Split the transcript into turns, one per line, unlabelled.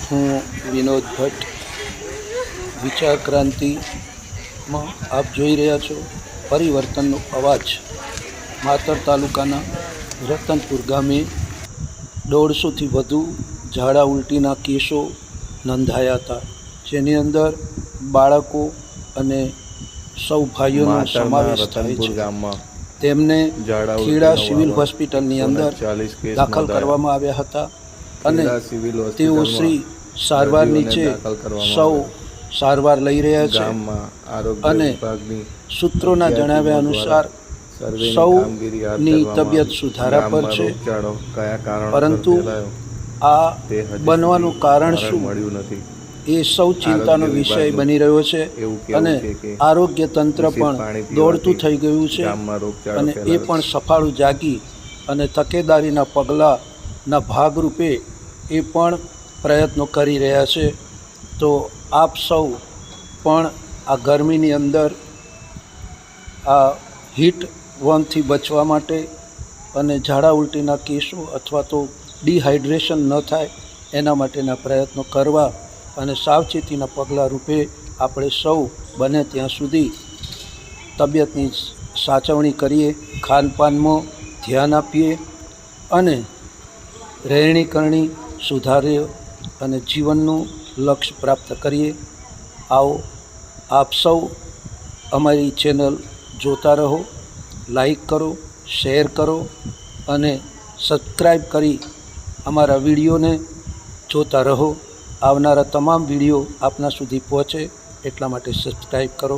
હું વિનોદ ભટ્ટ, વિચાર ક્રાંતિમાં આપ જોઈ રહ્યા છો પરિવર્તનનો અવાજ. માતર તાલુકાના રતનપુર ગામે 150થી વધુ ઝાડા ઉલટીના કેસો નોંધાયા હતા, જેની અંદર બાળકો અને સૌ ભાઈઓનો સમાવેશ થાય છે. તેમને ખેડા સિવિલ હોસ્પિટલની અંદર દાખલ કરવામાં આવ્યા હતા અને તેઓ શ્રી સારવાર નીચે સૌ સારવાર લઈ રહ્યા છે. અને સૂત્રોના જણાવ્યા અનુસાર સૌની તબિયત સુધારા પર છે, પરંતુ આ બનવાનું કારણ શું એ સૌ ચિંતાનો વિષય બની રહ્યો છે. અને આરોગ્ય તંત્ર પણ દોડતું થઈ ગયું છે અને એ પણ સફાળું જાગી અને તકેદારીના પગલાંના ભાગરૂપે એ પણ પ્રયત્નો કરી રહ્યા છે. તો આપ સૌ પણ આ ગરમીની અંદર આ હીટ વનથી બચવા માટે અને ઝાડા ઉલટીના કેસો અથવા તો ડિહાઇડ્રેશન ન થાય એના માટેના પ્રયત્નો કરવા અને સાવચેતીના પગલાં રૂપે આપણે સૌ બને ત્યાં સુધી તબિયતની સાચવણી કરીએ, ખાનપાનમાં ધ્યાન આપીએ અને રહેણી કરણી સુધારીએ અને જીવનનું લક્ષ્ય પ્રાપ્ત કરીએ. આવો આપ સૌ અમારી ચેનલ જોતા રહો, લાઈક કરો, શેર કરો અને સબસ્ક્રાઈબ કરી અમારા વિડીયોને જોતા રહો. આવનારા તમામ વિડીયો આપના સુધી પહોંચે એટલા માટે સબસ્ક્રાઈબ કરો.